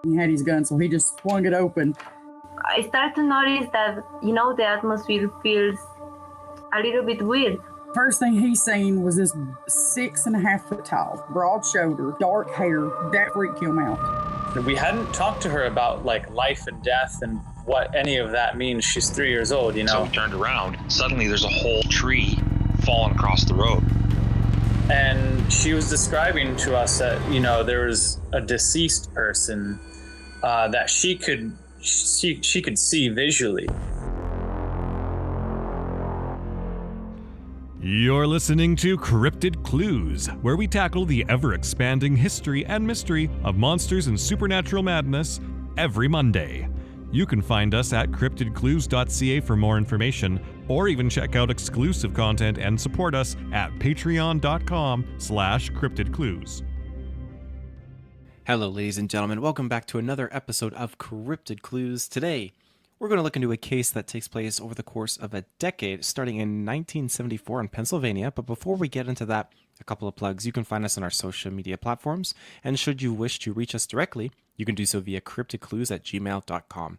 He had his gun, so he just swung it open. I start to notice that, the atmosphere feels a little bit weird. First thing he seen was this 6.5 foot tall, broad shoulder, dark hair. That freaked him out. We hadn't talked to her about like life and death and what any of that means. She's 3 years old, So we turned around. Suddenly there's a whole tree falling across the road. And she was describing to us that, there was a deceased person that she could see visually. You're listening to Cryptid Clues, where we tackle the ever-expanding history and mystery of monsters and supernatural madness every Monday. You can find us at CryptidClues.ca for more information, or even check out exclusive content and support us at patreon.com/CryptidClues. Hello, ladies and gentlemen. Welcome back to another episode of Cryptid Clues. Today, we're going to look into a case that takes place over the course of a decade, starting in 1974 in Pennsylvania. But before we get into that, a couple of plugs. You can find us on our social media platforms, and should you wish to reach us directly, you can do so via cryptidclues@gmail.com.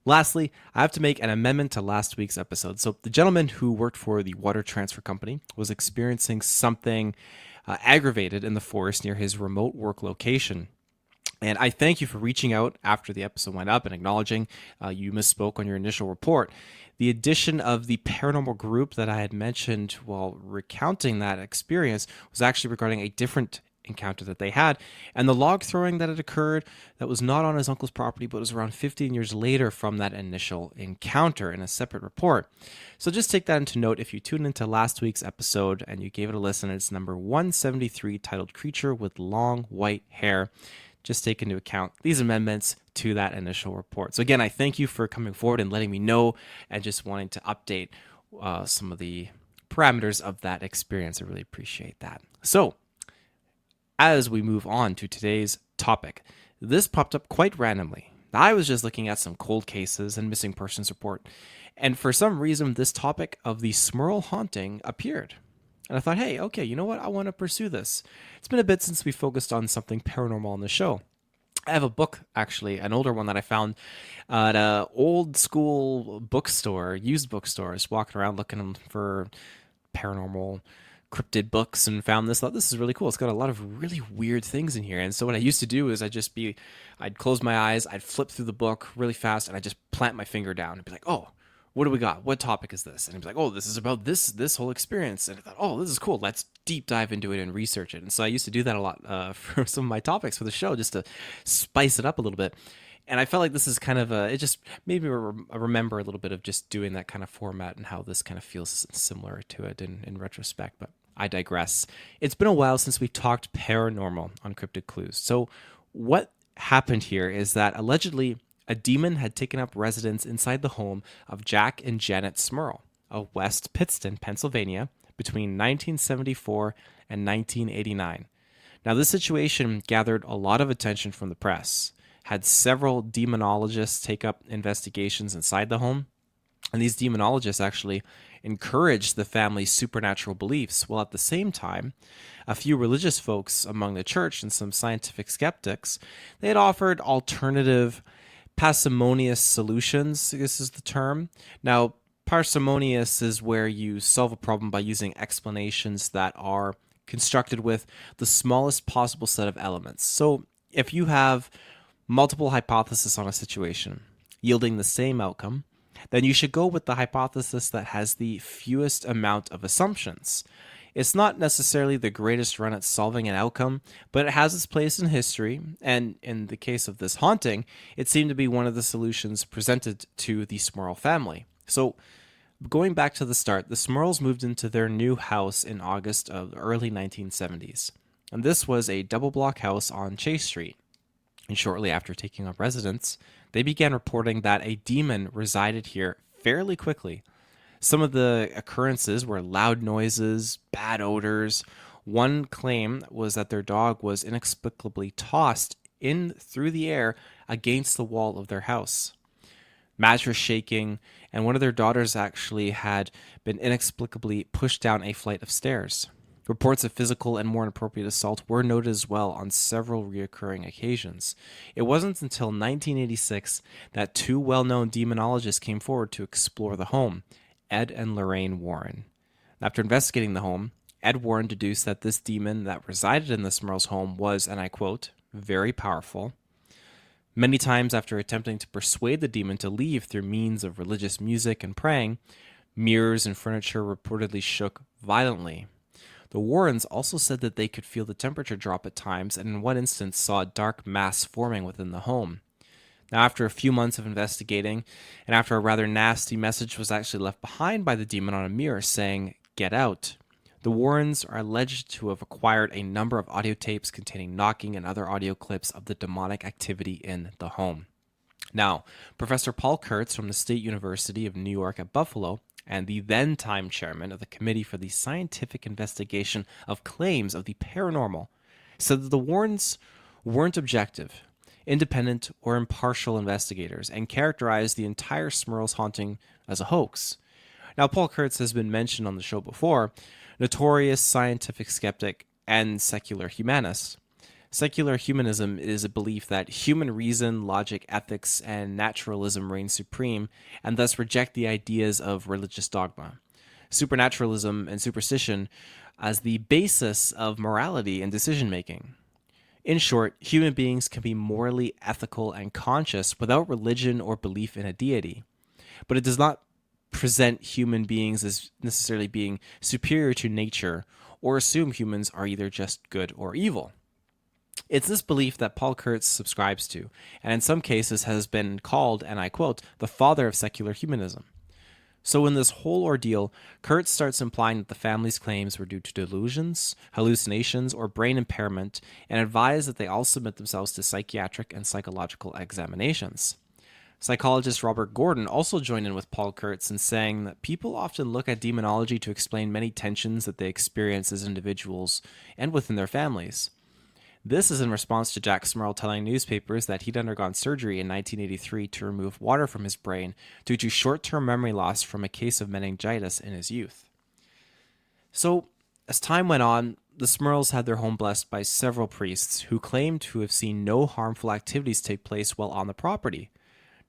Lastly, I have to make an amendment to last week's episode. So the gentleman who worked for the water transfer company was experiencing something aggravated in the forest near his remote work location. And I thank you for reaching out after the episode went up and acknowledging you misspoke on your initial report. The addition of the paranormal group that I had mentioned while recounting that experience was actually regarding a different encounter that they had, and the log throwing that had occurred that was not on his uncle's property, but was around 15 years later from that initial encounter in a separate report. So just take that into note if you tuned into last week's episode and you gave it a listen. It's number 173, titled Creature with Long White Hair. Just take into account these amendments to that initial report. So again, I thank you for coming forward and letting me know and just wanting to update some of the parameters of that experience. I really appreciate that. So as we move on to today's topic, this popped up quite randomly. I was just looking at some cold cases and missing persons report, and for some reason this topic of the Smurl haunting appeared. And I thought, hey, okay, you know what? I want to pursue this. It's been a bit since we focused on something paranormal on the show. I have a book, actually, an older one that I found at an old school bookstore, used bookstore. I was walking around looking for paranormal cryptid books and found this. Thought this is really cool. It's got a lot of really weird things in here. And so what I used to do is I'd close my eyes, I'd flip through the book really fast, and I'd just plant my finger down and be like, oh, what do we got? What topic is this? And he was like, oh, this is about this whole experience. And I thought, oh, this is cool. Let's deep dive into it and research it. And so I used to do that a lot for some of my topics for the show, just to spice it up a little bit. And I felt like this is kind of it just made me remember a little bit of just doing that kind of format and how this kind of feels similar to it in retrospect. But I digress. It's been a while since we talked paranormal on Cryptid Clues. So what happened here is that allegedly a demon had taken up residence inside the home of Jack and Janet Smurl of West Pittston, Pennsylvania, between 1974 and 1989. Now, this situation gathered a lot of attention from the press, had several demonologists take up investigations inside the home, and these demonologists actually encouraged the family's supernatural beliefs, while at the same time, a few religious folks among the church and some scientific skeptics, they had offered alternative parsimonious solutions. This is the term. Now, parsimonious is where you solve a problem by using explanations that are constructed with the smallest possible set of elements. So if you have multiple hypotheses on a situation yielding the same outcome, then you should go with the hypothesis that has the fewest amount of assumptions. It's not necessarily the greatest run at solving an outcome, but it has its place in history, and in the case of this haunting, it seemed to be one of the solutions presented to the Smurl family. So, going back to the start, the Smurls moved into their new house in August of the early 1970s, and this was a double-block house on Chase Street. And shortly after taking up residence, they began reporting that a demon resided here fairly quickly. Some of the occurrences were loud noises, bad odors. One claim was that their dog was inexplicably tossed in through the air against the wall of their house. Mattress shaking, and one of their daughters actually had been inexplicably pushed down a flight of stairs. Reports of physical and more inappropriate assault were noted as well on several reoccurring occasions. It wasn't until 1986 that two well-known demonologists came forward to explore the home, Ed and Lorraine Warren. After investigating the home, Ed Warren deduced that this demon that resided in the Smurl's home was, and I quote, very powerful. Many times after attempting to persuade the demon to leave through means of religious music and praying, mirrors and furniture reportedly shook violently. The Warrens also said that they could feel the temperature drop at times, and in one instance saw a dark mass forming within the home. Now, after a few months of investigating, and after a rather nasty message was actually left behind by the demon on a mirror saying, "Get out," the Warrens are alleged to have acquired a number of audio tapes containing knocking and other audio clips of the demonic activity in the home. Now, Professor Paul Kurtz from the State University of New York at Buffalo, and the then-time chairman of the Committee for the Scientific Investigation of Claims of the Paranormal, said that the Warrens weren't objective, independent, or impartial investigators, and characterized the entire Smurl's haunting as a hoax. Now, Paul Kurtz has been mentioned on the show before, notorious scientific skeptic and secular humanist. Secular humanism is a belief that human reason, logic, ethics, and naturalism reign supreme, and thus reject the ideas of religious dogma. Supernaturalism and superstition as the basis of morality and decision-making. In short, human beings can be morally ethical and conscious without religion or belief in a deity. But it does not present human beings as necessarily being superior to nature or assume humans are either just good or evil. It's this belief that Paul Kurtz subscribes to, and in some cases has been called, and I quote, the father of secular humanism. So in this whole ordeal, Kurtz starts implying that the family's claims were due to delusions, hallucinations, or brain impairment, and advised that they all submit themselves to psychiatric and psychological examinations. Psychologist Robert Gordon also joined in with Paul Kurtz in saying that people often look at demonology to explain many tensions that they experience as individuals and within their families. This is in response to Jack Smurl telling newspapers that he'd undergone surgery in 1983 to remove water from his brain due to short-term memory loss from a case of meningitis in his youth. So, as time went on, the Smurls had their home blessed by several priests who claimed to have seen no harmful activities take place while on the property.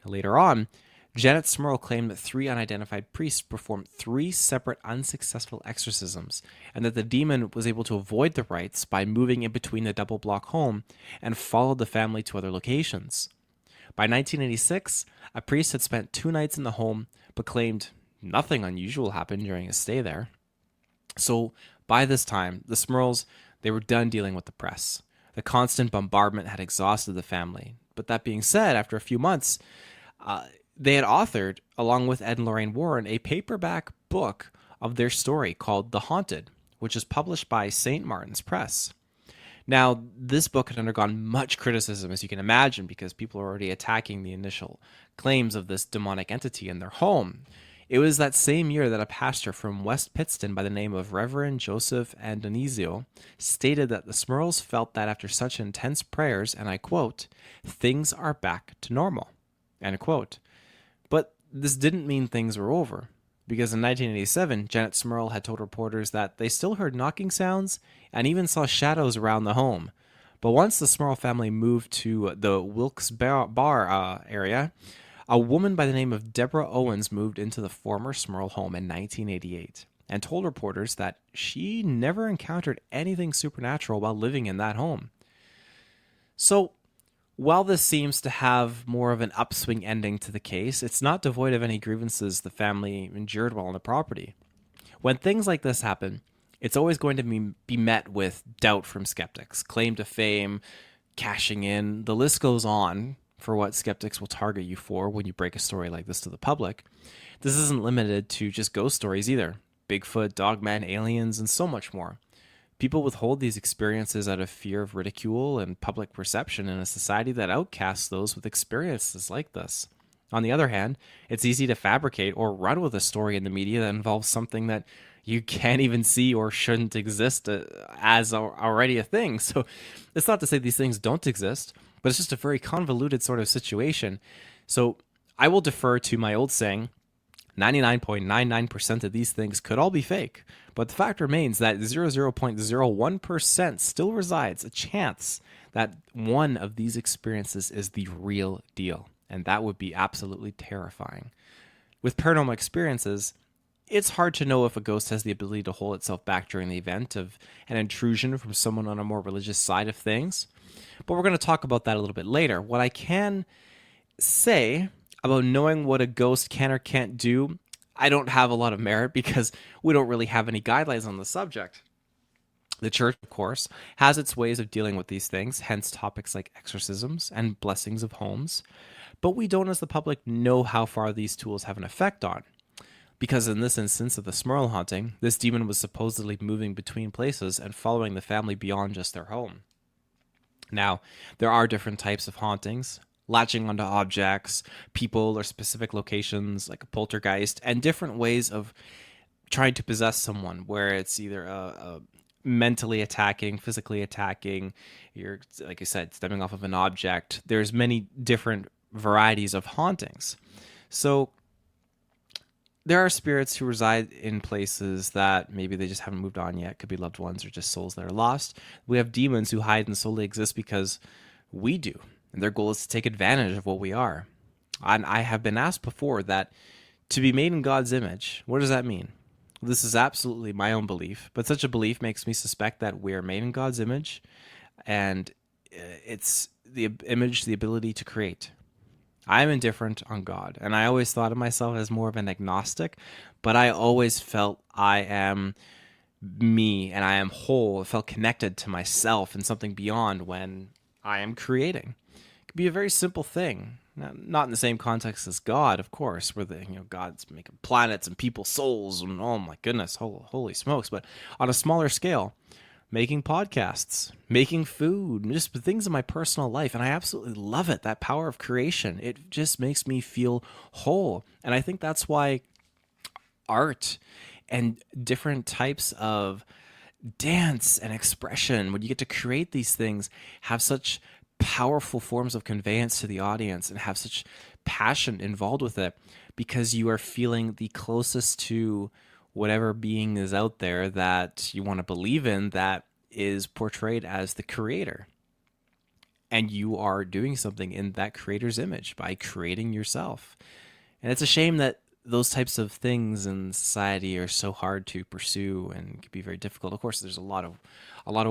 Now, later on, Janet Smurl claimed that 3 unidentified priests performed 3 separate unsuccessful exorcisms, and that the demon was able to avoid the rites by moving in between the double-block home and followed the family to other locations. By 1986, a priest had spent 2 nights in the home, but claimed nothing unusual happened during his stay there. So, by this time, the Smurls, they were done dealing with the press. The constant bombardment had exhausted the family. But that being said, after a few months, they had authored, along with Ed and Lorraine Warren, a paperback book of their story called The Haunted, which is published by St. Martin's Press. Now, this book had undergone much criticism, as you can imagine, because people were already attacking the initial claims of this demonic entity in their home. It was that same year that a pastor from West Pittston by the name of Reverend Joseph Andonisio stated that the Smurls felt that after such intense prayers, and I quote, "things are back to normal," end quote. But this didn't mean things were over, because in 1987, Janet Smurl had told reporters that they still heard knocking sounds and even saw shadows around the home. But once the Smurl family moved to the Wilkes-Barre area, a woman by the name of Deborah Owens moved into the former Smurl home in 1988 and told reporters that she never encountered anything supernatural while living in that home. So, while this seems to have more of an upswing ending to the case, it's not devoid of any grievances the family endured while on the property. When things like this happen, it's always going to be met with doubt from skeptics, claim to fame, cashing in, the list goes on for what skeptics will target you for when you break a story like this to the public. This isn't limited to just ghost stories either. Bigfoot, dogmen, aliens, and so much more. People withhold these experiences out of fear of ridicule and public perception in a society that outcasts those with experiences like this. On the other hand, it's easy to fabricate or run with a story in the media that involves something that you can't even see or shouldn't exist as already a thing. So it's not to say these things don't exist, but it's just a very convoluted sort of situation. So I will defer to my old saying, 99.99% of these things could all be fake, but the fact remains that 0.01% still resides a chance that one of these experiences is the real deal, and that would be absolutely terrifying. With paranormal experiences, it's hard to know if a ghost has the ability to hold itself back during the event of an intrusion from someone on a more religious side of things, but we're going to talk about that a little bit later. What I can say about knowing what a ghost can or can't do, I don't have a lot of merit because we don't really have any guidelines on the subject. The church, of course, has its ways of dealing with these things, hence topics like exorcisms and blessings of homes, but we don't as the public know how far these tools have an effect on. Because in this instance of the Smurl haunting, this demon was supposedly moving between places and following the family beyond just their home. Now, there are different types of hauntings, latching onto objects, people, or specific locations like a poltergeist, and different ways of trying to possess someone, where it's either a mentally attacking, physically attacking, you're, like I said, stepping off of an object. There's many different varieties of hauntings. So there are spirits who reside in places that maybe they just haven't moved on yet. Could be loved ones or just souls that are lost. We have demons who hide and solely exist because we do. And their goal is to take advantage of what we are. And I have been asked before that to be made in God's image, what does that mean? This is absolutely my own belief, but such a belief makes me suspect that we're made in God's image, and it's the image, the ability to create. I'm indifferent on God, and I always thought of myself as more of an agnostic, but I always felt I am me and I am whole. I felt connected to myself and something beyond when I am creating. It could be a very simple thing, not in the same context as God, of course, where God's making planets and people's souls, and oh my goodness, holy smokes! But on a smaller scale, making podcasts, making food, just things in my personal life, and I absolutely love it. That power of creation, it just makes me feel whole, and I think that's why art and different types of dance and expression, when you get to create these things, have such powerful forms of conveyance to the audience and have such passion involved with it, because you are feeling the closest to whatever being is out there that you want to believe in, that is portrayed as the creator. And you are doing something in that creator's image by creating yourself. And it's a shame that those types of things in society are so hard to pursue and can be very difficult. Of course, there's a lot of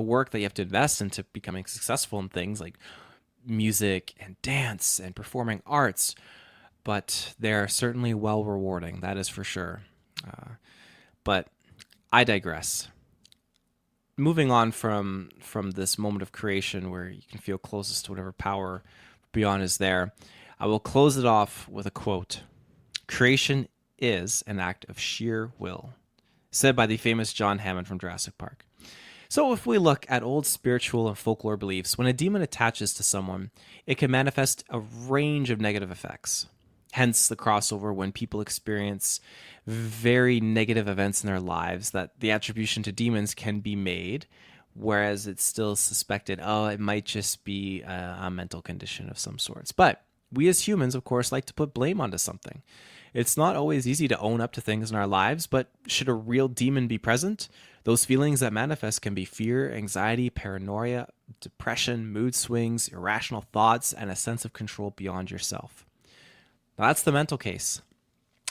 work that you have to invest into becoming successful in things like music and dance and performing arts, but they're certainly well rewarding, that is for sure. But I digress. Moving on from this moment of creation where you can feel closest to whatever power beyond is there, I will close it off with a quote. Creation is an act of sheer will, said by the famous John Hammond from Jurassic Park. So if we look at old spiritual and folklore beliefs, when a demon attaches to someone, it can manifest a range of negative effects. Hence the crossover when people experience very negative events in their lives, that the attribution to demons can be made, whereas it's still suspected, it might just be a mental condition of some sorts. But we as humans, of course, like to put blame onto something. It's not always easy to own up to things in our lives, but should a real demon be present, those feelings that manifest can be fear, anxiety, paranoia, depression, mood swings, irrational thoughts, and a sense of control beyond yourself. Now, that's the mental case.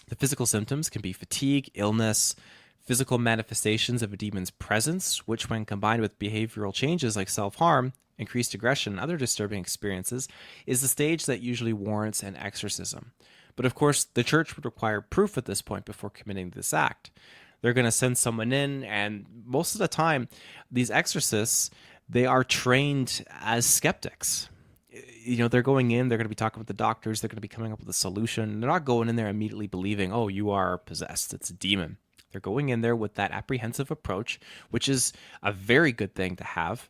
The physical symptoms can be fatigue, illness, physical manifestations of a demon's presence, which when combined with behavioral changes like self-harm, increased aggression, and other disturbing experiences, is the stage that usually warrants an exorcism. But of course, the church would require proof at this point before committing this act. They're going to send someone in, and most of the time, these exorcists, they are trained as skeptics. They're going in, they're going to be talking with the doctors, they're going to be coming up with a solution. They're not going in there immediately believing, you are possessed, it's a demon. They're going in there with that apprehensive approach, which is a very good thing to have.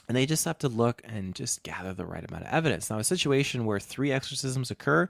And they just have to look and just gather the right amount of evidence. Now, a situation where 3 exorcisms occur,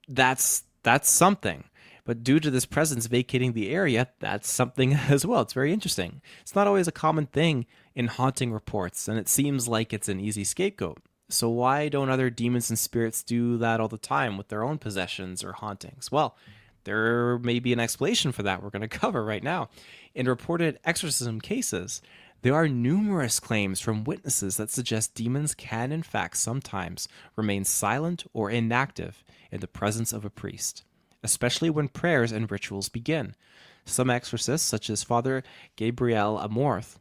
that's something. But due to this presence vacating the area, that's something as well. It's very interesting. It's not always a common thing in haunting reports, and it seems like it's an easy scapegoat. So why don't other demons and spirits do that all the time with their own possessions or hauntings? Well, There may be an explanation for that we're going to cover right now. In reported exorcism cases, there are numerous claims from witnesses that suggest demons can, in fact, sometimes remain silent or inactive in the presence of a priest, especially when prayers and rituals begin. Some exorcists, such as Father Gabriel Amorth,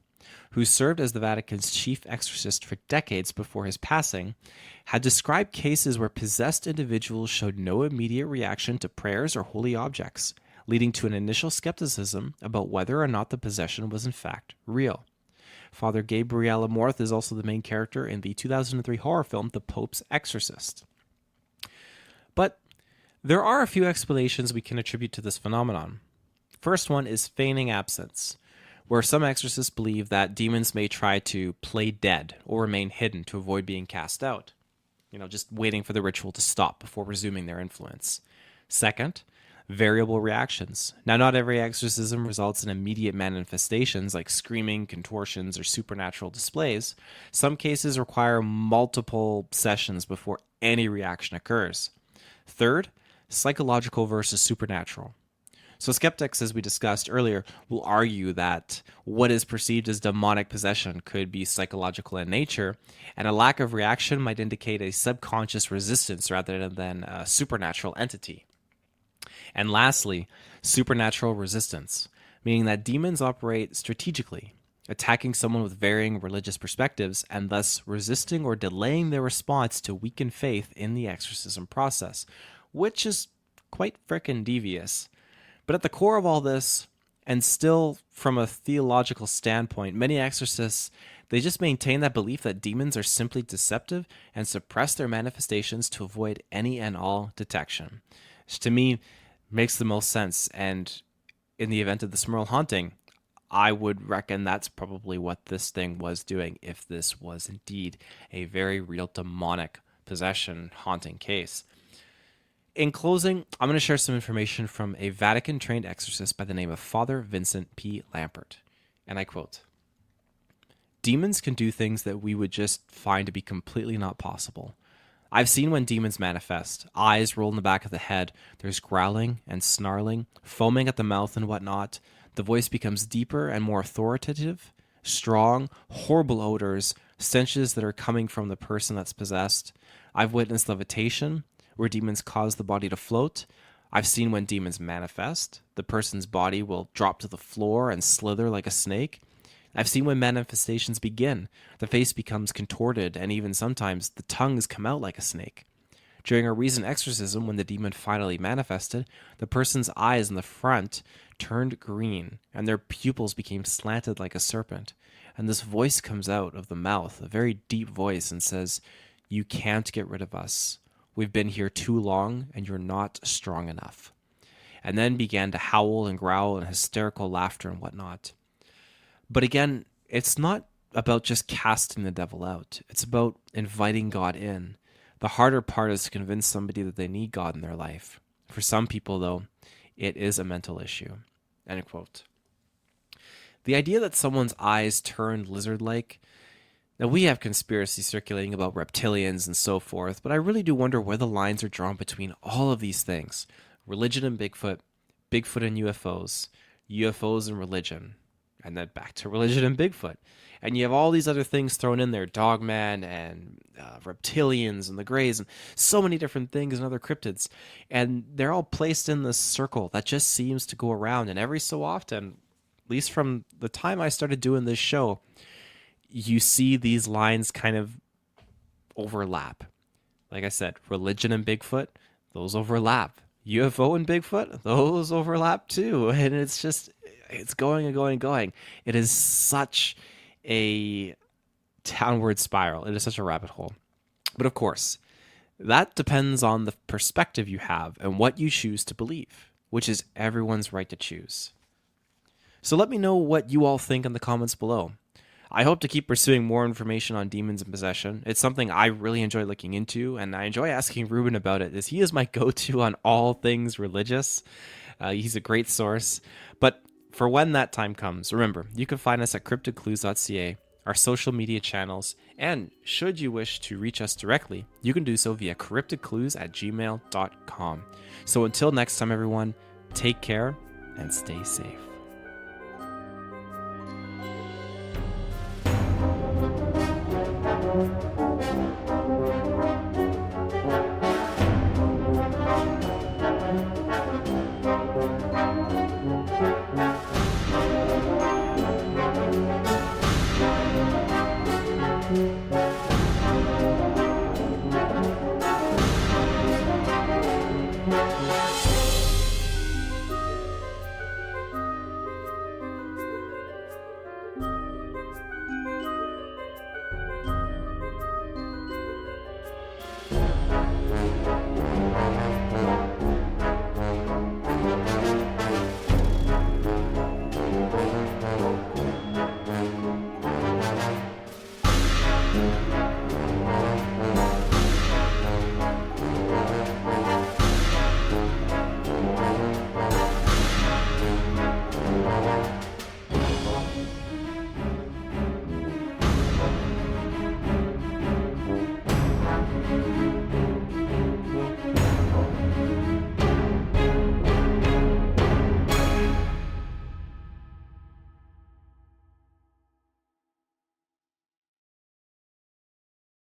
who served as the Vatican's chief exorcist for decades before his passing, had described cases where possessed individuals showed no immediate reaction to prayers or holy objects, leading to an initial skepticism about whether or not the possession was in fact real. Father Gabriel Amorth is also the main character in the 2003 horror film The Pope's Exorcist. But there are a few explanations we can attribute to this phenomenon. First one is feigning absence, where some exorcists believe that demons may try to play dead or remain hidden to avoid being cast out, just waiting for the ritual to stop before resuming their influence. Second, variable reactions. Now, not every exorcism results in immediate manifestations like screaming, contortions, or supernatural displays. Some cases require multiple sessions before any reaction occurs. Third, psychological versus supernatural. So skeptics, as we discussed earlier, will argue that what is perceived as demonic possession could be psychological in nature, and a lack of reaction might indicate a subconscious resistance rather than a supernatural entity. And lastly, supernatural resistance, meaning that demons operate strategically, attacking someone with varying religious perspectives and thus resisting or delaying their response to weaken faith in the exorcism process, which is quite frickin' devious. But at the core of all this, and still from a theological standpoint, many exorcists, they just maintain that belief that demons are simply deceptive and suppress their manifestations to avoid any and all detection. Which to me makes the most sense, and in the event of the Smurl haunting, I would reckon that's probably what this thing was doing if this was indeed a very real demonic possession haunting case. In closing, I'm going to share some information from a Vatican-trained exorcist by the name of Father Vincent P. Lampert. And I quote, "Demons can do things that we would just find to be completely not possible. I've seen when demons manifest. Eyes roll in the back of the head. There's growling and snarling, foaming at the mouth and whatnot. The voice becomes deeper and more authoritative, strong, horrible odors, stenches that are coming from the person that's possessed. I've witnessed levitation, where demons cause the body to float. I've seen when demons manifest, the person's body will drop to the floor and slither like a snake. I've seen when manifestations begin, the face becomes contorted, and even sometimes the tongues come out like a snake. During a recent exorcism, when the demon finally manifested, the person's eyes in the front turned green, and their pupils became slanted like a serpent. And this voice comes out of the mouth, a very deep voice, and says, 'You can't get rid of us. We've been here too long, and you're not strong enough.' And then began to howl and growl and hysterical laughter and whatnot. But again, it's not about just casting the devil out. It's about inviting God in. The harder part is to convince somebody that they need God in their life. For some people, though, it is a mental issue." End quote. The idea that someone's eyes turned lizard-like. Now, we have conspiracies circulating about reptilians and so forth, but I really do wonder where the lines are drawn between all of these things. Religion and Bigfoot, Bigfoot and UFOs, UFOs and religion, and then back to religion and Bigfoot. And you have all these other things thrown in there, Dogman and reptilians and the Greys and so many different things and other cryptids. And they're all placed in this circle that just seems to go around. And every so often, at least from the time I started doing this show, you see these lines kind of overlap. Like I said, religion and Bigfoot, those overlap. UFO and Bigfoot, those overlap too. And it's just, it's going and going and going. It is such a downward spiral. It is such a rabbit hole. But of course, that depends on the perspective you have and what you choose to believe, which is everyone's right to choose. So let me know what you all think in the comments below. I hope to keep pursuing more information on demons and possession. It's something I really enjoy looking into, and I enjoy asking Reuben about it, as he is my go-to on all things religious. He's a great source. But for when that time comes, remember, you can find us at CryptidClues.ca, our social media channels, and should you wish to reach us directly, you can do so via CryptidClues@gmail.com. So until next time, everyone, Take care and stay safe.